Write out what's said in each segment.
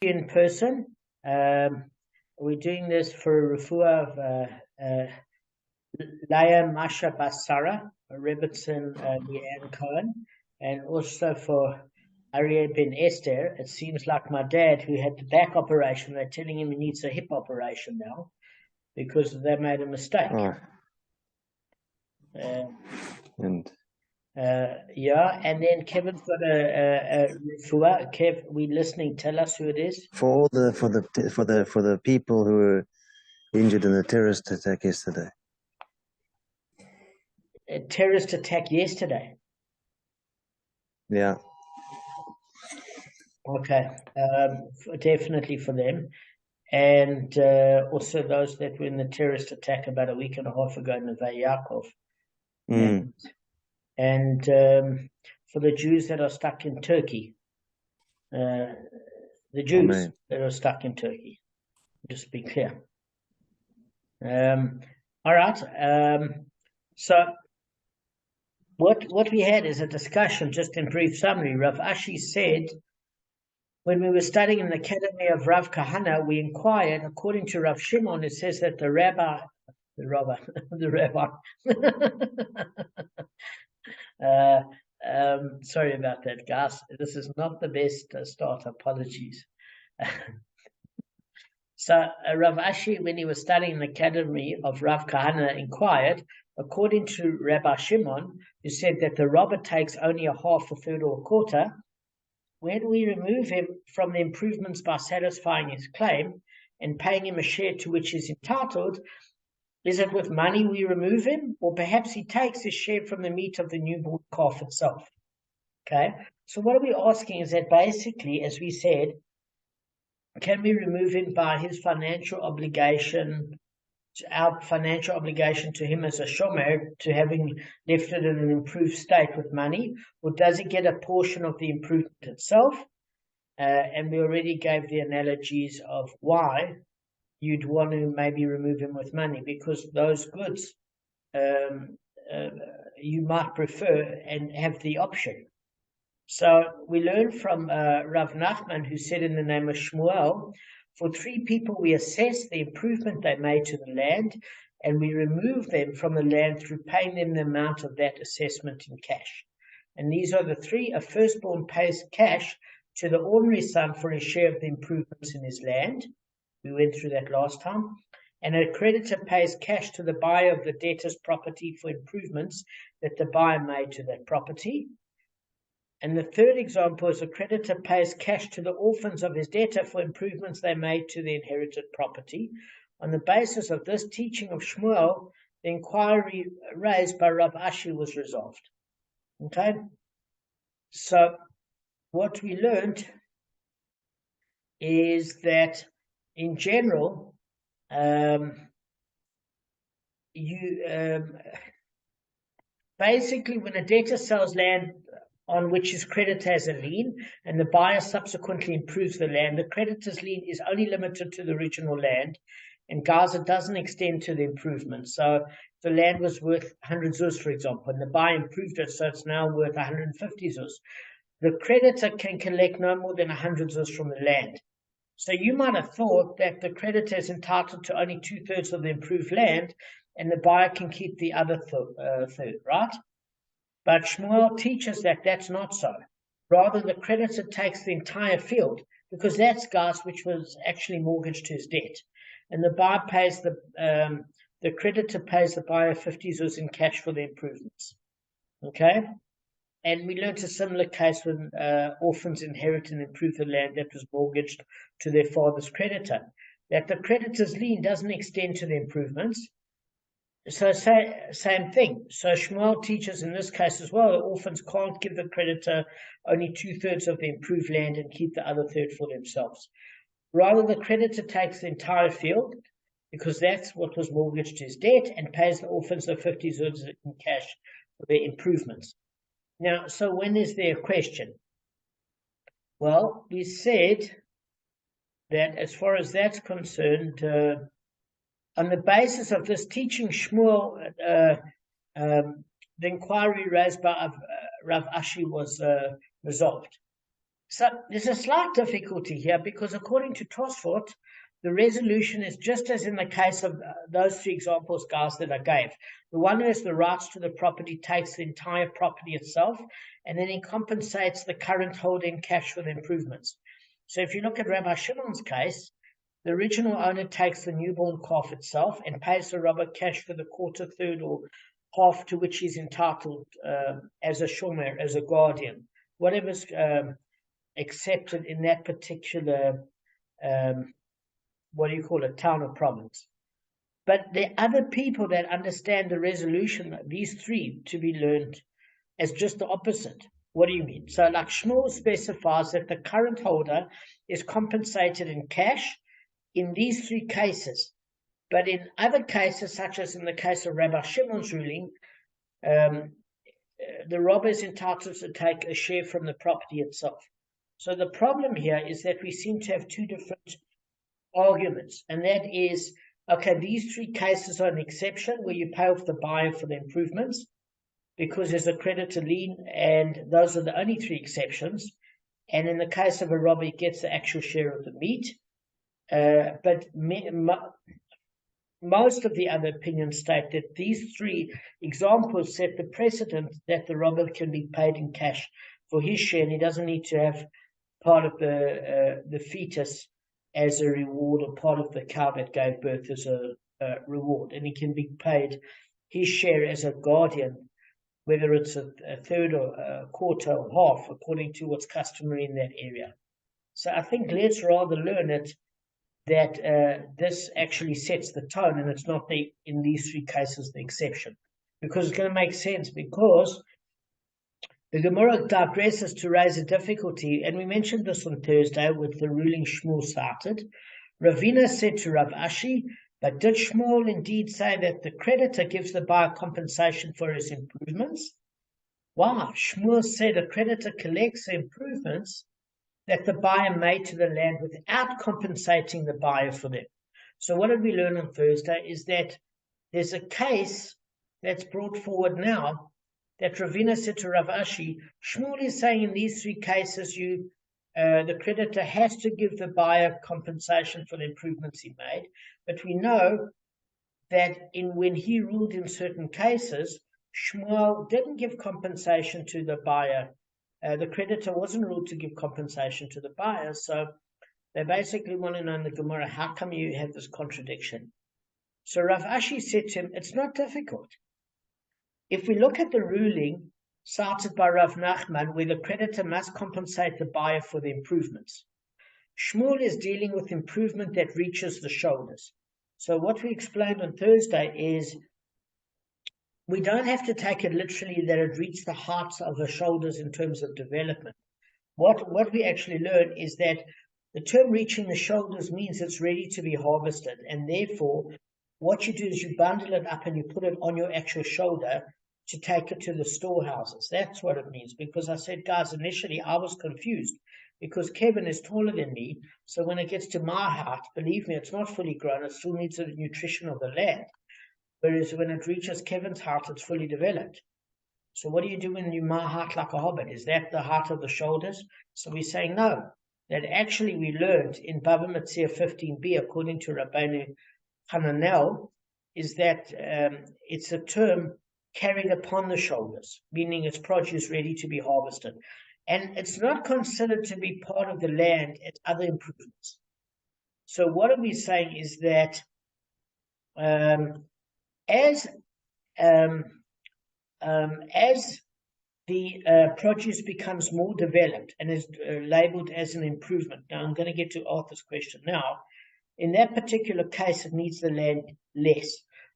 in person. We're doing this for refuah of Leah Masha Basara, Rebbetzin Leanne Cohen, and also for Aryeh Ben Esther. It seems like my dad, who had the back operation, they're telling him he needs a hip operation now because they made a mistake. And then Kevin's got a refuah. Kev, we listening. Tell us who it is. For the people who were injured in the terrorist attack yesterday. A terrorist attack yesterday. Yeah. Okay. Definitely for them, and also those that were in the terrorist attack about a week and a half ago in the Neve Yaakov. And for the Jews that are stuck in Turkey, the Jews that are stuck in Turkey, just to be clear. All right. So what we had is a discussion, just in brief summary. Rav Ashi said, when we were studying in the academy of Rav Kahana, we inquired, according to Rav Shimon, it says that the rabbi. Sorry about that, guys. This is not the best start. Apologies. So Rav Ashi, when he was studying in the academy of Rav Kahana, inquired, according to Rabbi Shimon, who said that the robber takes only a half, a third, or a quarter, when we remove him from the improvements by satisfying his claim and paying him a share to which he's entitled, is it with money we remove him, or perhaps he takes his share from the meat of the newborn calf itself? Okay, so what are we asking is that basically, as we said, can we remove him by his financial obligation, our financial obligation to him as a shomer, to having left it in an improved state with money, or does he get a portion of the improvement itself? And we already gave the analogies of why you'd want to maybe remove him with money, because those goods you might prefer and have the option. So we learn from Rav Nachman, who said in the name of Shmuel, for 3 people we assess the improvement they made to the land, and we remove them from the land through paying them the amount of that assessment in cash. And these are the 3. A firstborn pays cash to the ordinary son for his share of the improvements in his land. We went through that last time. And a creditor pays cash to the buyer of the debtor's property for improvements that the buyer made to that property. And the third example is a creditor pays cash to the orphans of his debtor for improvements they made to the inherited property. On the basis of this teaching of Shmuel, the inquiry raised by Rav Ashi was resolved. Okay? So what we learned is that in general, basically when a debtor sells land on which his creditor has a lien, and the buyer subsequently improves the land, the creditor's lien is only limited to the original land, and Gaza doesn't extend to the improvement. So if the land was worth 100 zuz, for example, and the buyer improved it, so it's now worth 150 zuz. The creditor can collect no more than 100 zuz from the land. So you might have thought that the creditor is entitled to only 2/3 of the improved land, and the buyer can keep the other third, right? But Shmuel teaches that that's not so. Rather, the creditor takes the entire field, because that's gas which was actually mortgaged to his debt, and the buyer pays the creditor pays the buyer 50 zuz in cash for the improvements. Okay, and we learned a similar case when orphans inherit and improve the land that was mortgaged to their father's creditor, that the creditor's lien doesn't extend to the improvements. So same thing. So Shmuel teaches in this case as well that orphans can't give the creditor only 2/3 of the improved land and keep the other third for themselves. Rather, the creditor takes the entire field, because that's what was mortgaged to his debt, and pays the orphans the 50 zuz in cash for their improvements. Now, so when is there a question? Well, we said that as far as that's concerned, on the basis of this teaching, Shmuel, the inquiry raised by Rav Ashi was resolved. So there's a slight difficulty here because according to Tosfot, the resolution is just as in the case of those three examples, guys, that I gave. The one who has the rights to the property takes the entire property itself, and then he compensates the current holder in cash for the improvements. So if you look at Rabbi Shimon's case, the original owner takes the newborn calf itself and pays the robber cash for the quarter, third, or half to which he's entitled as a shomer, as a guardian, whatever's accepted in that particular, town or province. But there are other people that understand the resolution, these three, to be learned as just the opposite. What do you mean? So like Shmuel specifies that the current holder is compensated in cash in these three cases. But in other cases, such as in the case of Rabbi Shimon's ruling, the robber is entitled to take a share from the property itself. So the problem here is that we seem to have two different arguments, and that is, okay, these three cases are an exception where you pay off the buyer for the improvements because there's a creditor lien, and those are the only three exceptions. And in the case of a robber, he gets the actual share of the meat. But most of the other opinions state that these three examples set the precedent that the robber can be paid in cash for his share, and he doesn't need to have part of the fetus as a reward or part of the cow that gave birth as a reward, and he can be paid his share as a guardian, whether it's a third or a quarter or half, according to what's customary in that area. So I think let's rather learn it that this actually sets the tone, and it's not in these three cases the exception, because it's going to make sense, because the Gemara digresses to raise a difficulty, and we mentioned this on Thursday with the ruling Shmuel cited. Ravina said to Rav Ashi, but did Shmuel indeed say that the creditor gives the buyer compensation for his improvements? Wow, Shmuel said a creditor collects the improvements that the buyer made to the land without compensating the buyer for them. So what did we learn on Thursday is that there's a case that's brought forward now that Ravina said to Rav Ashi, Shmuel is saying in these three cases, the creditor has to give the buyer compensation for the improvements he made. But we know that when he ruled in certain cases, Shmuel didn't give compensation to the buyer. The creditor wasn't ruled to give compensation to the buyer. So they basically want to know in the Gemara, how come you have this contradiction? So Rav Ashi said to him, it's not difficult. If we look at the ruling cited by Rav Nachman, where the creditor must compensate the buyer for the improvements, Shmuel is dealing with improvement that reaches the shoulders. So what we explained on Thursday is we don't have to take it literally that it reached the heights of the shoulders in terms of development. What we actually learn is that the term reaching the shoulders means it's ready to be harvested, and therefore what you do is you bundle it up and you put it on your actual shoulder to take it to the storehouses. That's what it means. Because I said, guys, initially I was confused because Kevin is taller than me. So when it gets to my height, believe me, it's not fully grown. It still needs the nutrition of the land. Whereas when it reaches Kevin's height, it's fully developed. So what do you do when you my height like a hobbit? Is that the height of the shoulders? So we're saying no. That actually we learned in Bava Kamma 15b, according to Rabbeinu Hananel, is that it's a term carried upon the shoulders, meaning its produce ready to be harvested. And it's not considered to be part of the land at other improvements. So what are we saying is that as the produce becomes more developed and is labeled as an improvement. Now I'm going to get to Arthur's question now. In that particular case, it needs the land less.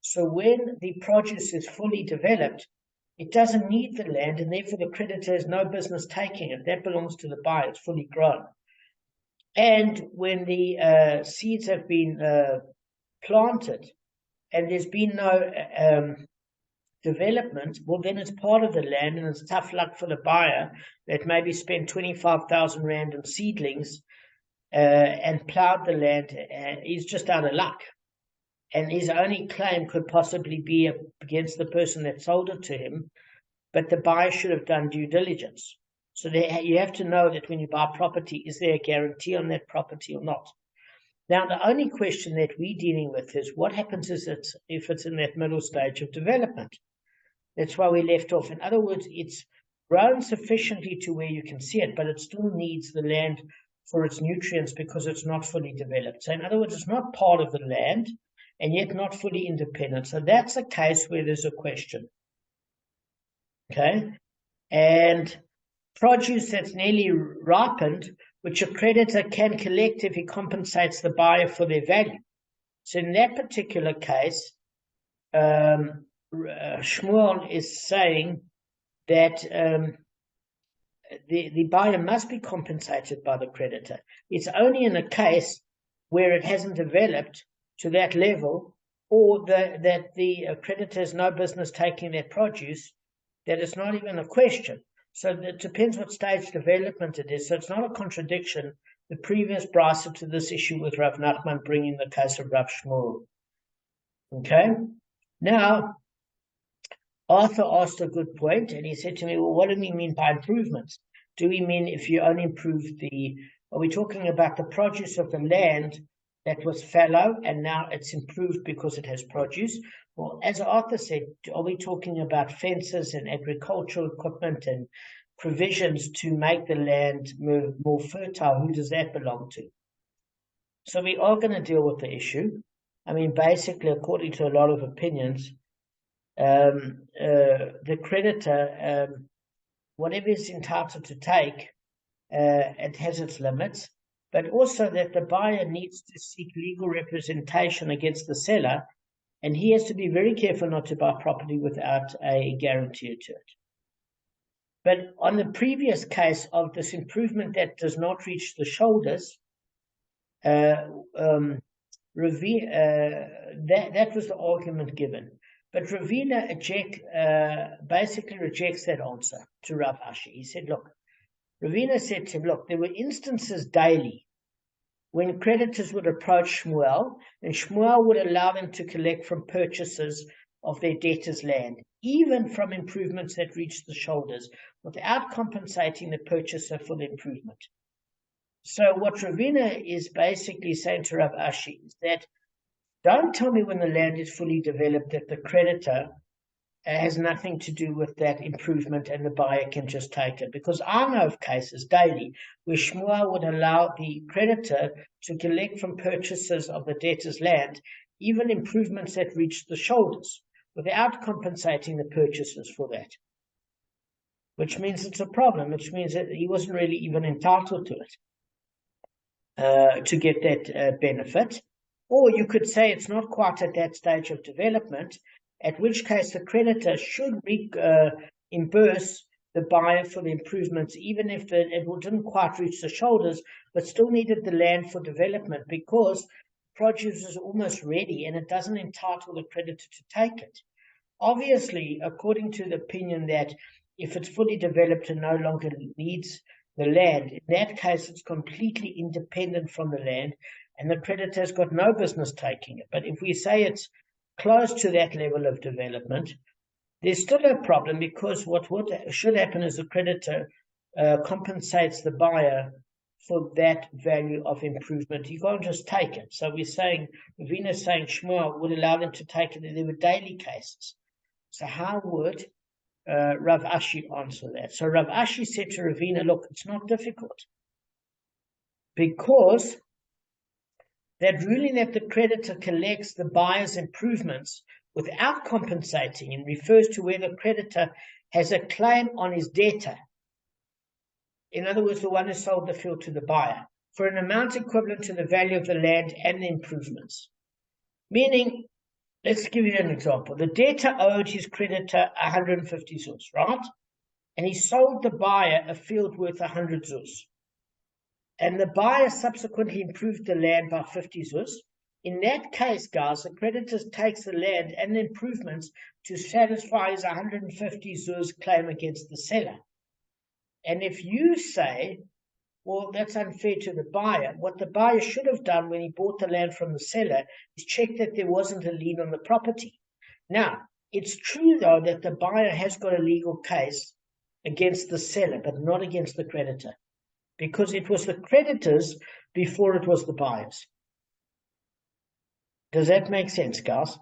So when the produce is fully developed, it doesn't need the land, and therefore the creditor has no business taking it. That belongs to the buyer. It's fully grown. And when the seeds have been planted and there's been no development, well, then it's part of the land, and it's tough luck for the buyer that maybe spent 25,000 rand on seedlings and plowed the land. He's just out of luck. And his only claim could possibly be against the person that sold it to him, but the buyer should have done due diligence. So you have to know that when you buy property, is there a guarantee on that property or not? Now, the only question that we're dealing with is what happens if it's in that middle stage of development. That's why we left off. In other words, it's grown sufficiently to where you can see it, but it still needs the land for its nutrients because it's not fully developed. So in other words, it's not part of the land and yet not fully independent. So that's a case where there's a question. Okay? And produce that's nearly ripened, which a creditor can collect if he compensates the buyer for their value. So in that particular case, Shmuel is saying that the buyer must be compensated by the creditor. It's only in a case where it hasn't developed to that level, or that the creditor has no business taking that produce, that it's not even a question. So it depends what stage development it is. So it's not a contradiction, the previous brisa to this issue with Rav Nachman bringing the case of Rav Shmuel. Okay? Now, Arthur asked a good point, and he said to me, well, what do we mean by improvements? Do we mean if you only improve are we talking about the produce of the land that was fallow and now it's improved because it has produce? Well, as Arthur said, are we talking about fences and agricultural equipment and provisions to make the land more fertile? Who does that belong to? So we are going to deal with the issue. I mean, basically, according to a lot of opinions, the creditor, whatever is entitled to take, it has its limits, but also that the buyer needs to seek legal representation against the seller, and he has to be very careful not to buy property without a guarantee to it. But on the previous case of this improvement that does not reach the shoulders, that was the argument given. But Ravina basically rejects that answer to Rav Ashi. He said, look, Ravina said to him, look, there were instances daily when creditors would approach Shmuel, and Shmuel would allow them to collect from purchasers of their debtors' land, even from improvements that reached the shoulders, without compensating the purchaser for the improvement. So what Ravina is basically saying to Rav Ashi is that don't tell me when the land is fully developed that the creditor has nothing to do with that improvement and the buyer can just take it. Because I know of cases daily where Shmuel would allow the creditor to collect from purchasers of the debtor's land, even improvements that reached the shoulders, without compensating the purchasers for that. Which means it's a problem, which means that he wasn't really even entitled to it, to get that benefit. Or you could say it's not quite at that stage of development, at which case the creditor should reimburse the buyer for the improvements, even if it didn't quite reach the shoulders, but still needed the land for development because produce is almost ready and it doesn't entitle the creditor to take it. Obviously, according to the opinion that if it's fully developed and no longer needs the land, in that case it's completely independent from the land, and the creditor has got no business taking it. But if we say it's close to that level of development, there's still a problem because what should happen is the creditor compensates the buyer for that value of improvement. You can't just take it. So we're saying, Ravina's saying Shmuel would allow them to take it, and there were daily cases. So how would Rav Ashi answer that? So Rav Ashi said to Ravina, look, it's not difficult. Because that ruling that the creditor collects the buyer's improvements without compensating and refers to where the creditor has a claim on his debtor. In other words, the one who sold the field to the buyer, for an amount equivalent to the value of the land and the improvements. Meaning, let's give you an example. The debtor owed his creditor 150 zuz, right? And he sold the buyer a field worth 100 zuz. And the buyer subsequently improved the land by 50 zuz. In that case, guys, the creditor takes the land and the improvements to satisfy his 150 zuz claim against the seller. And if you say, well, that's unfair to the buyer, what the buyer should have done when he bought the land from the seller is check that there wasn't a lien on the property. Now, it's true, though, that the buyer has got a legal case against the seller, but not against the creditor, because it was the creditors before it was the buyers. Does that make sense, guys?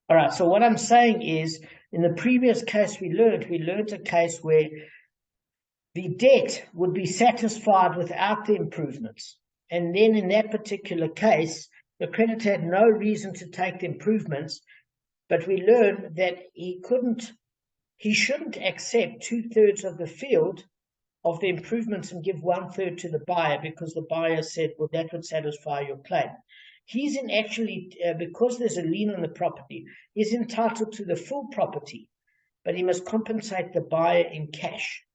All right, so what I'm saying is, in the previous case we learned a case where the debt would be satisfied without the improvements. And then in that particular case, the creditor had no reason to take the improvements, but we learned that he shouldn't accept 2/3 of the field of the improvements and give 1/3 to the buyer, because the buyer said, well, that would satisfy your claim. He's because there's a lien on the property, he's entitled to the full property, but he must compensate the buyer in cash.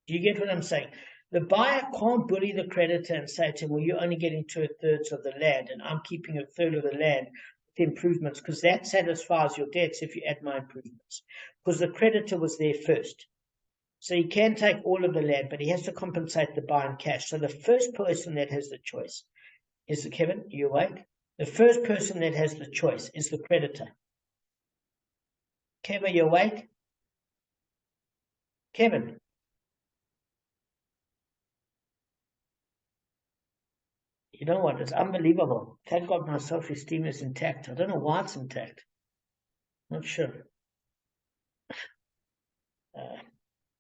Do you get what I'm saying? The buyer can't bully the creditor and say to him, well, you're only getting 2/3 of the land and I'm keeping 1/3 of the land with the improvements, because that satisfies your debts if you add my improvements, because the creditor was there first. So he can take all of the land, but he has to compensate the buyer in cash. So the first person that has the choice is Kevin, you awake? The first person that has the choice is the creditor. Kevin, you awake? Kevin. You know what? It's unbelievable. Thank God my self-esteem is intact. I don't know why it's intact. Not sure.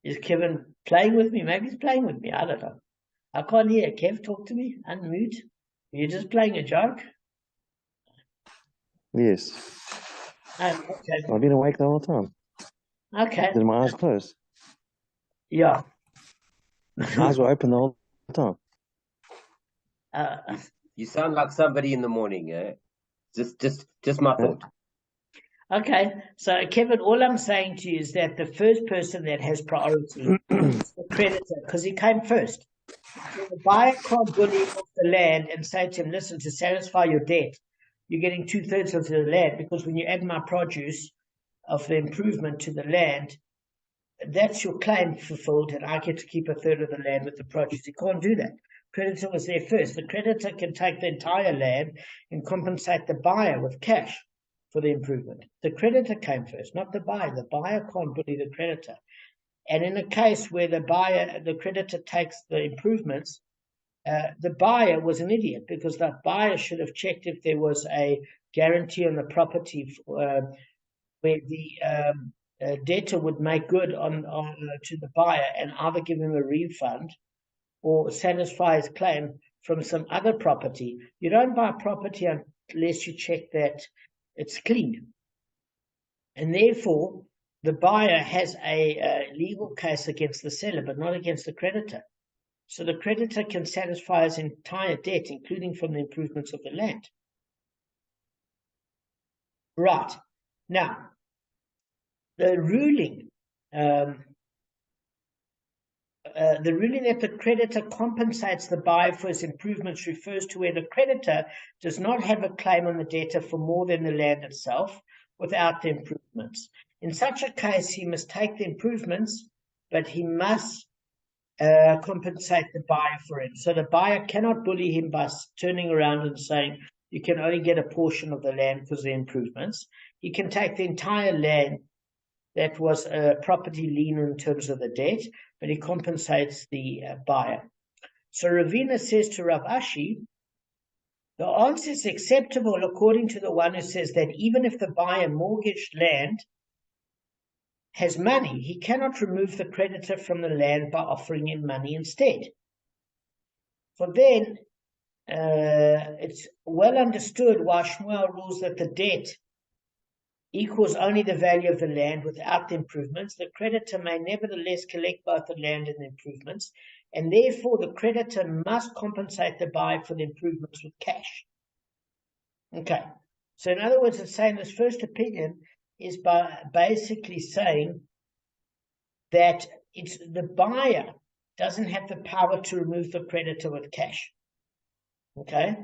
Is Kevin playing with me? Maybe he's playing with me. I don't know. I can't hear. Kev, talk to me. Unmute. You're just playing a joke? Yes. Oh, okay. I've been awake the whole time. Okay. Did my eyes close? Yeah. My eyes were open the whole time. You sound like somebody in the morning, eh? Just my thought. Okay, so Kevin, all I'm saying to you is that the first person that has priority is the creditor, because he came first. So the buyer can't bully off the land and say to him, listen, to satisfy your debt, you're getting 2/3 of the land, because when you add my produce of the improvement to the land, that's your claim fulfilled, and I get to keep 1/3 of the land with the produce. He can't do that. Creditor was there first. The creditor can take the entire land and compensate the buyer with cash for the improvement. The creditor came first, not the buyer. The buyer can't bully the creditor. And in a case where the creditor takes the improvements, the buyer was an idiot, because that buyer should have checked if there was a guarantee on the property where the debtor would make good to the buyer and either give him a refund or satisfy his claim from some other property. You don't buy property unless you check that it's clean. And therefore, the buyer has a legal case against the seller, but not against the creditor. So the creditor can satisfy his entire debt, including from the improvements of the land. Right. Now, the ruling that the creditor compensates the buyer for his improvements refers to where the creditor does not have a claim on the debtor for more than the land itself without the improvements. In such a case, he must take the improvements, but he must compensate the buyer for it. So the buyer cannot bully him by turning around and saying, you can only get a portion of the land because of the improvements. He can take the entire land that was a property lien in terms of the debt, but he compensates the buyer. So Ravina says to Rav Ashi, the answer is acceptable according to the one who says that even if the buyer mortgaged land has money, he cannot remove the creditor from the land by offering him money instead. For then, it's well understood why Shmuel rules that the debt equals only the value of the land without the improvements. The creditor may nevertheless collect both the land and the improvements, and therefore the creditor must compensate the buyer for the improvements with cash. Okay, so in other words, it's saying this first opinion is by basically saying that it's the buyer doesn't have the power to remove the creditor with cash. Okay,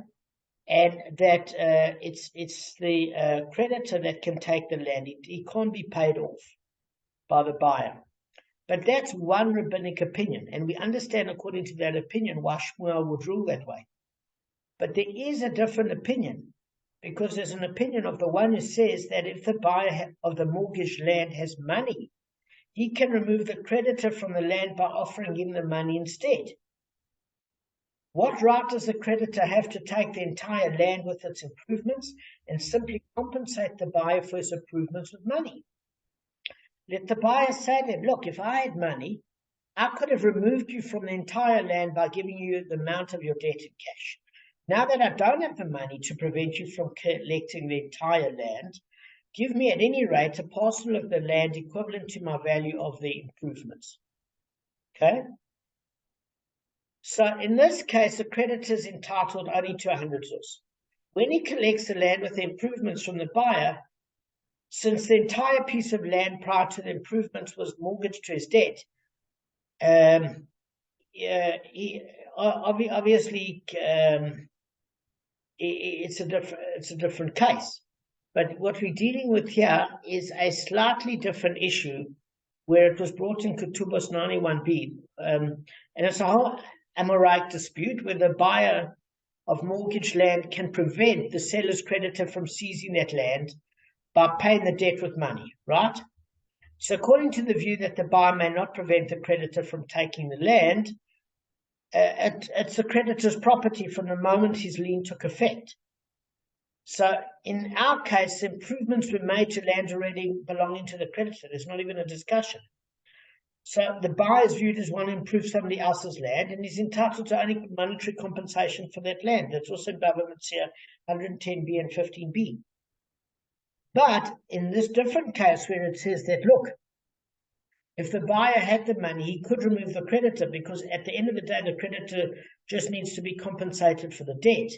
and that it's the creditor that can take the land. He can't be paid off by the buyer. But that's one rabbinic opinion, and we understand according to that opinion why Shmuel would rule that way. But there is a different opinion because there's an opinion of the one who says that if the buyer of the mortgaged land has money, he can remove the creditor from the land by offering him the money instead. What right does the creditor have to take the entire land with its improvements and simply compensate the buyer for his improvements with money? Let the buyer say to him, look, if I had money, I could have removed you from the entire land by giving you the amount of your debt in cash. Now that I don't have the money to prevent you from collecting the entire land, give me at any rate a parcel of the land equivalent to my value of the improvements. Okay? So in this case, the creditor is entitled only to 100 zuz. When he collects the land with the improvements from the buyer, since the entire piece of land prior to the improvements was mortgaged to his debt, obviously it's a different case. But what we're dealing with here is a slightly different issue, where it was brought in Ketubos 91b, and it's a whole Amorite dispute where the buyer of mortgaged land can prevent the seller's creditor from seizing that land by paying the debt with money, right? So according to the view that the buyer may not prevent the creditor from taking the land, it's the creditor's property from the moment his lien took effect. So in our case, improvements were made to land already belonging to the creditor. There's not even a discussion. So the buyer is viewed as one who improved somebody else's land, and is entitled to only monetary compensation for that land. That's also in Bava Kamma 110b and 15b. But in this different case where it says that, look, if the buyer had the money, he could remove the creditor, because at the end of the day, the creditor just needs to be compensated for the debt.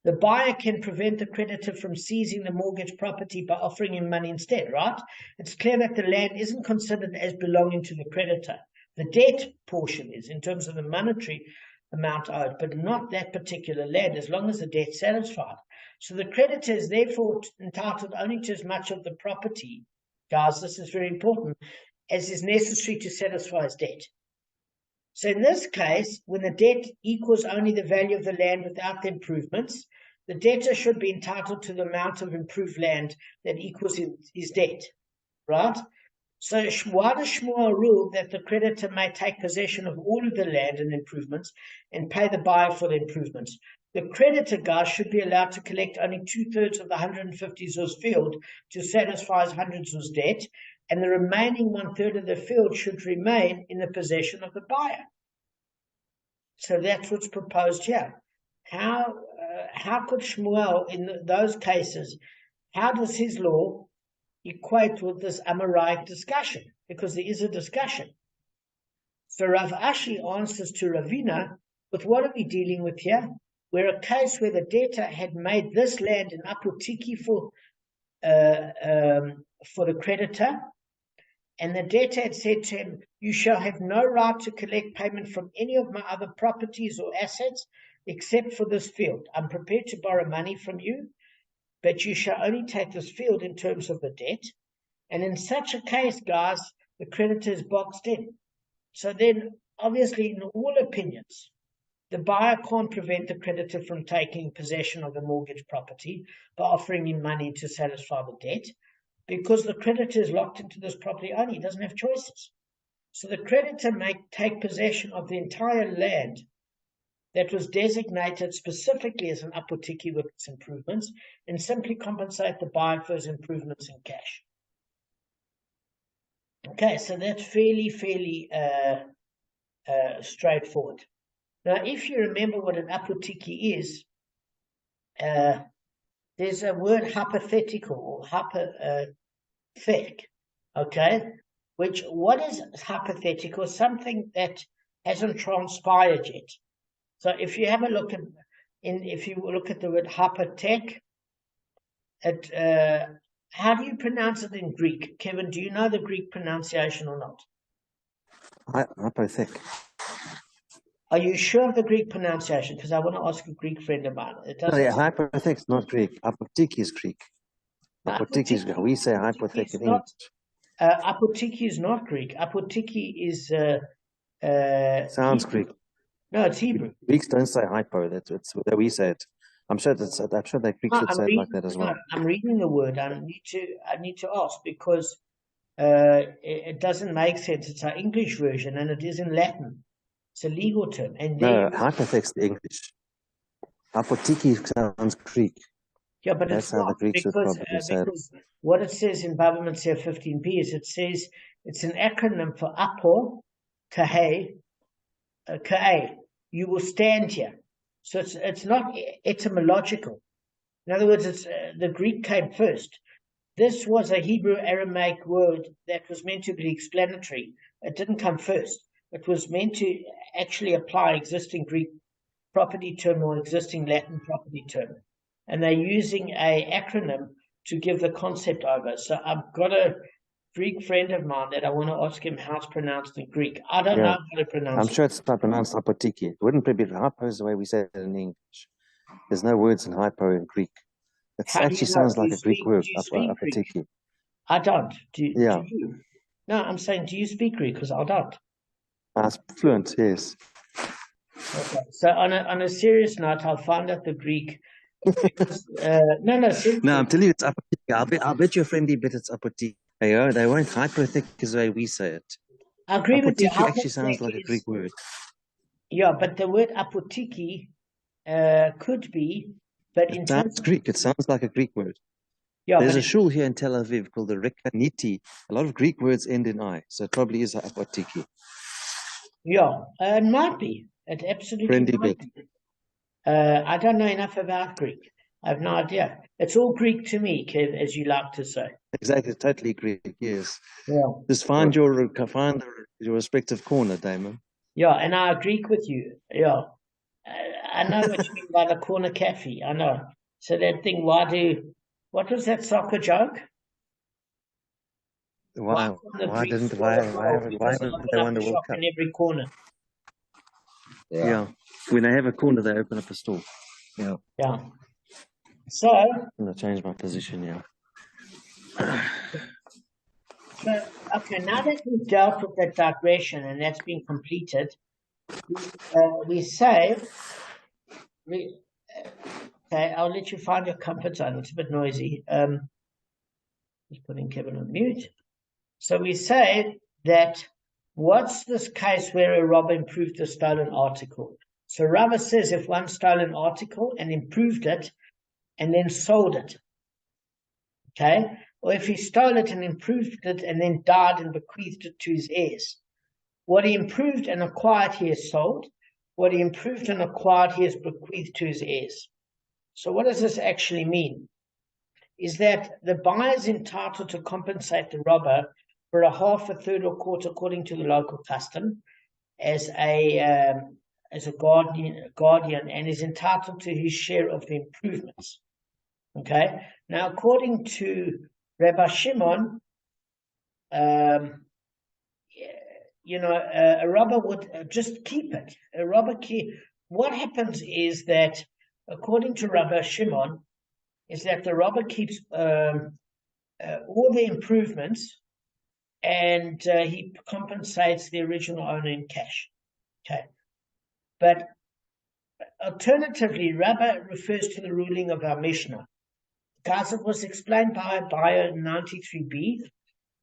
The buyer can prevent the creditor from seizing the mortgage property by offering him money instead, right? It's clear that the land isn't considered as belonging to the creditor. The debt portion is, in terms of the monetary amount owed, but not that particular land, as long as the debt's satisfied. So the creditor is therefore entitled only to as much of the property, guys, this is very important, as is necessary to satisfy his debt. So in this case, when the debt equals only the value of the land without the improvements, the debtor should be entitled to the amount of improved land that equals his debt, right? So why does Shmuel rule that the creditor may take possession of all of the land and improvements and pay the buyer for the improvements? The creditor, guys, should be allowed to collect only 2/3 of the 150 zuz field to satisfy his 100 zuz debt, and the remaining 1/3 of the field should remain in the possession of the buyer. So that's what's proposed here. How could Shmuel, in those cases, how does his law equate with this Amorite discussion? Because there is a discussion. So Rav Ashi answers to Ravina, with what are we dealing with here? We're a case where the debtor had made this land an apotiki for the creditor, and the debtor had said to him, you shall have no right to collect payment from any of my other properties or assets except for this field. I'm prepared to borrow money from you, but you shall only take this field in terms of the debt. And in such a case, guys, the creditor is boxed in. So then, obviously, in all opinions, the buyer can't prevent the creditor from taking possession of the mortgage property by offering him money to satisfy the debt, because the creditor is locked into this property only. He doesn't have choices. So the creditor may take possession of the entire land that was designated specifically as an apotiki with its improvements, and simply compensate the buyer for his improvements in cash. Okay, so that's fairly straightforward. Now, if you remember what an apotiki is, there's a word hypothetical or hypothetic, okay? What is hypothetical? Something that hasn't transpired yet. So if you have a look at, if you look at the word hypothek, how do you pronounce it in Greek? Kevin, do you know the Greek pronunciation or not? Hypothek. Are you sure of the Greek pronunciation? Because I want to ask a Greek friend of mine. It doesn't. No, yeah, hypothek is not Greek. Apotiki is Greek. Apotiki is Greek. We say hypothek in English. Apotiki is not Greek. Apotiki is Sounds Hebrew. Greek. No, it's Hebrew. Greeks don't say hypo. That's what we say it. I'm sure that Greeks would say it like that as well. I'm reading the word. I need to ask because it doesn't make sense. It's our English version and it is in Latin. It's a legal term. And no, hypothetic's the English. Apotiki sounds Greek. Yeah, but that's it's how not, the Greeks would probably say it. because what it says in Bava Kamma 15b is it says it's an acronym for Apo Kahe Kae. You will stand here. So it's not etymological. In other words, it's the Greek came first. This was a Hebrew Aramaic word that was meant to be explanatory. It didn't come first. It was meant to actually apply existing Greek property term or existing Latin property term. And they're using a acronym to give the concept over. So I've got a Greek friend of mine that I want to ask him how it's pronounced in Greek. I don't know how to pronounce it. I'm sure it's not pronounced apotiki. It wouldn't be hypo is the way we say it in English. There's no words in hypo in Greek. It actually sounds like a Greek word, apotiki. I don't. Do you? No, I'm saying, do you speak Greek? Because I don't. I'm fluent, yes. Okay. So on a serious note, I'll find out the Greek. Because, no, seriously. No, I'm telling you, it's apotiki. I'll bet your friendly bet it's apotiki. They won't hypothetical is the way we say it. I agree with you. Apotiki actually sounds like a Greek word. Yeah, but the word apotiki could be, but in terms of Greek, it sounds like a Greek word. Yeah, there's a shul here in Tel Aviv called the Rekaniti. A lot of Greek words end in I, so it probably is apotiki. Yeah, it might be. It absolutely might be. I don't know enough about Greek. I have no idea. It's all Greek to me, Kev, as you like to say. Exactly, totally Greek. Yes. Yeah. Just find your respective corner, Damon. Yeah, and I agree with you. Yeah, I know what you mean by the corner cafe. I know. So that thing, what was that soccer joke? Why haven't they won the World Cup? In every corner. Yeah. When they have a corner, they open up a store. Yeah. Yeah. So I'm gonna change my position now. So, okay, now that we've dealt with that digression and that's been completed, we say, okay, I'll let you find your comfort zone. It's a bit noisy. Just putting Kevin on mute. So we say that what's this case where a robber improved a stolen article? So Rava says if one stole an article and improved it and then sold it, okay? Or if he stole it and improved it and then died and bequeathed it to his heirs. What he improved and acquired, he has sold. What he improved and acquired, he has bequeathed to his heirs. So what does this actually mean? Is that the buyer is entitled to compensate the robber for a half, a third, or quarter, according to the local custom, as a guardian, and is entitled to his share of the improvements. Okay. Now, according to Rabbi Shimon, a robber would just keep it. A robber what happens is that, according to Rabbi Shimon, is that the robber keeps all the improvements and he compensates the original owner in cash. Okay. But alternatively, Rabbi refers to the ruling of our Mishnah. Guys, it was explained by 93b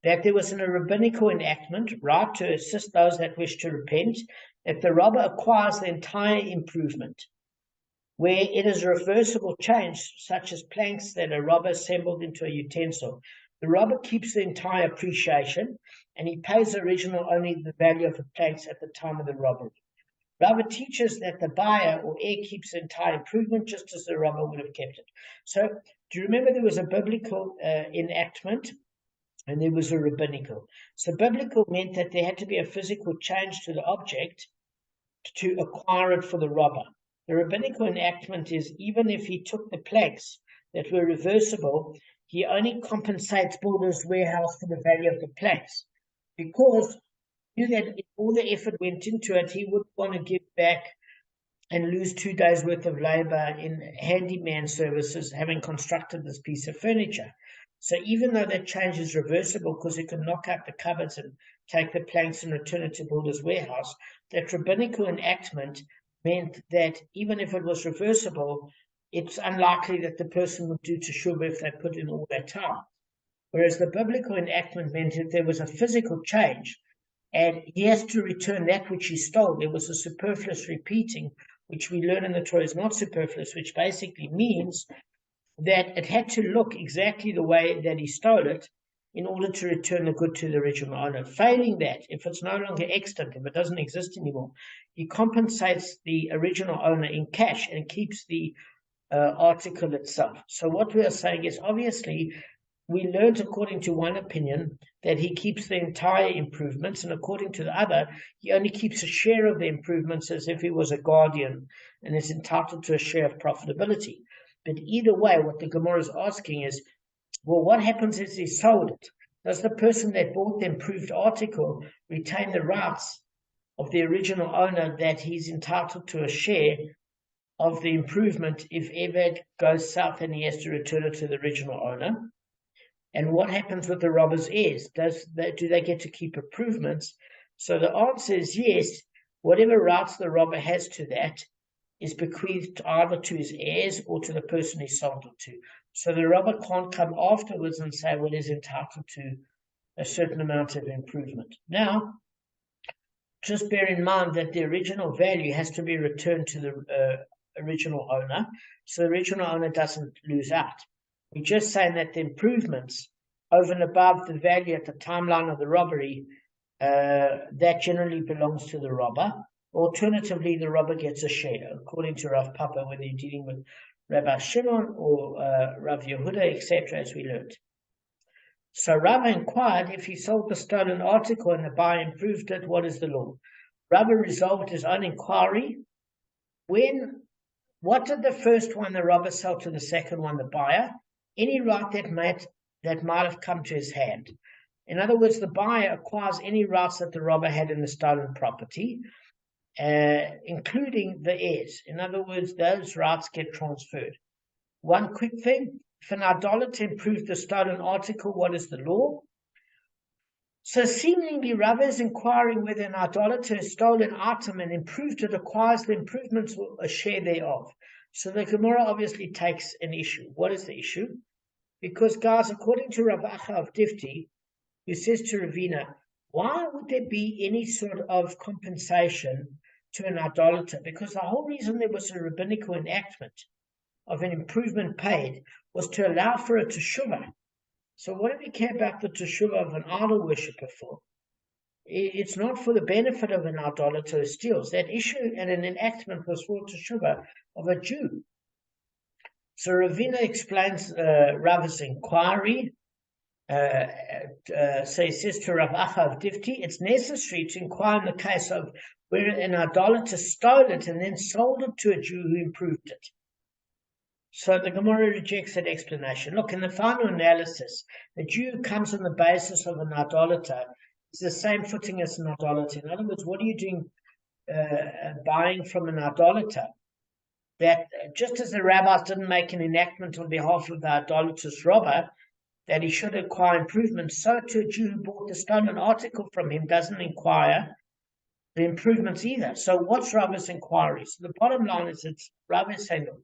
that there was a rabbinical enactment, right, to assist those that wish to repent, if the robber acquires the entire improvement, where it is a reversible change, such as planks that a robber assembled into a utensil. The robber keeps the entire appreciation, and he pays the original only the value of the planks at the time of the robbery. Robber teaches that the buyer or heir keeps the entire improvement just as the robber would have kept it. So, do you remember there was a biblical enactment and there was a rabbinical? So, biblical meant that there had to be a physical change to the object to acquire it for the robber. The rabbinical enactment is even if he took the planks that were reversible, he only compensates Builder's Warehouse for the value of the planks, because he knew that if all the effort went into it, he wouldn't want to give back and lose 2 days' worth of labor in handyman services, having constructed this piece of furniture. So even though that change is reversible, because he can knock out the cupboards and take the planks and return it to Builder's Warehouse, that rabbinical enactment meant that even if it was reversible, it's unlikely that the person would do teshuvah if they put in all that time. Whereas the biblical enactment meant that there was a physical change, and he has to return that which he stole. There was a superfluous repeating, which we learn in the Torah is not superfluous, which basically means that it had to look exactly the way that he stole it in order to return the good to the original owner. Failing that, if it's no longer extant, if it doesn't exist anymore, he compensates the original owner in cash and keeps the article itself. So what we are saying is, obviously, we learned according to one opinion that he keeps the entire improvements, and according to the other, he only keeps a share of the improvements as if he was a guardian and is entitled to a share of profitability. But either way, what the Gemara is asking is, well, what happens if he sold it? Does the person that bought the improved article retain the rights of the original owner that he's entitled to a share of the improvement if ever it goes south and he has to return it to the original owner? And what happens with the robber's heirs? Do they get to keep improvements? So the answer is yes. Whatever rights the robber has to that is bequeathed either to his heirs or to the person he sold it to. So the robber can't come afterwards and say, well, he's entitled to a certain amount of improvement. Now, just bear in mind that the original value has to be returned to the original owner, so the original owner doesn't lose out. We're just saying that the improvements over and above the value at the timeline of the robbery, that generally belongs to the robber. Alternatively, the robber gets a share, according to Rav Papa, whether you're dealing with Rabbi Shimon or Rav Yehuda, etc., as we learned. So Rabbi inquired if he sold the stolen article and the buyer improved it, what is the law? Rabbi resolved his own inquiry. What did the first one, the robber, sell to the second one, the buyer? Any right that might have come to his hand. In other words, the buyer acquires any rights that the robber had in the stolen property, including the heirs. In other words, those rights get transferred. One quick thing, if an idolater improved the stolen article, what is the law? So seemingly, Rabbi is inquiring whether an idolater has stolen an item and improved it, acquires the improvements or a share thereof. So the Gemara obviously takes an issue. What is the issue? Because, guys, according to Rav Acha of Difti, who says to Ravina, why would there be any sort of compensation to an idolater? Because the whole reason there was a rabbinical enactment of an improvement paid was to allow for a teshuvah. So what do we care about the teshuvah of an idol worshipper for? It's not for the benefit of an idolater who steals. That issue and an enactment was for teshuvah of a Jew. So Ravina explains Rav's inquiry. So he says to Rav Acha of Difti, it's necessary to inquire in the case of where an idolater stole it and then sold it to a Jew who improved it. So the Gemara rejects that explanation. Look, in the final analysis, the Jew comes on the basis of an idolater. It's the same footing as an idolater. In other words, what are you doing buying from an idolater? That just as the rabbis didn't make an enactment on behalf of the idolatrous robber, that he should acquire improvements, so to a Jew who bought the stolen article from him doesn't inquire the improvements either. So what's Rabbi's inquiry? So the bottom line is it's Rabbi saying, look,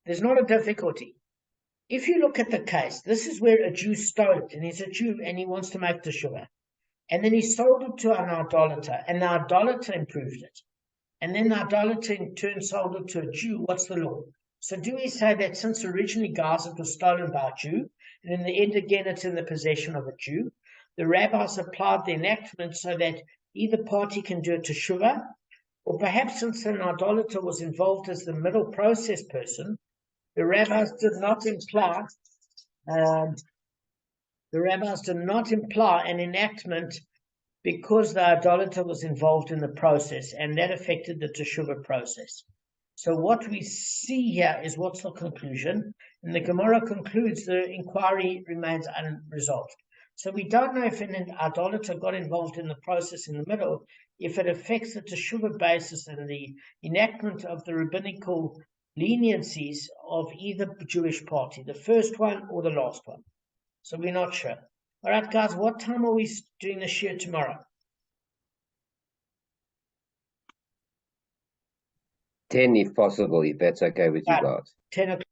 there's not a difficulty. If you look at the case, this is where a Jew stole it, and he's a Jew and he wants to make teshuvah. And then he sold it to an idolater, and the idolater improved it. And then the idolater in turn sold it to a Jew. What's the law? So do we say that since originally, guys, it was stolen by a Jew, and in the end again it's in the possession of a Jew, the rabbis applied the enactment so that either party can do a teshuvah, or perhaps since an idolater was involved as the middle process person, the rabbis did not imply an enactment because the idolater was involved in the process, and that affected the teshuvah process. So what we see here is what's the conclusion, and the Gemara concludes the inquiry remains unresolved. So we don't know if an idolater got involved in the process in the middle, if it affects the teshuvah basis and the enactment of the rabbinical leniencies of either Jewish party, the first one or the last one. So we're not sure. All right, guys, what time are we doing the shir tomorrow? 10 if possible, if that's okay with you Yeah. guys. 10 o'clock.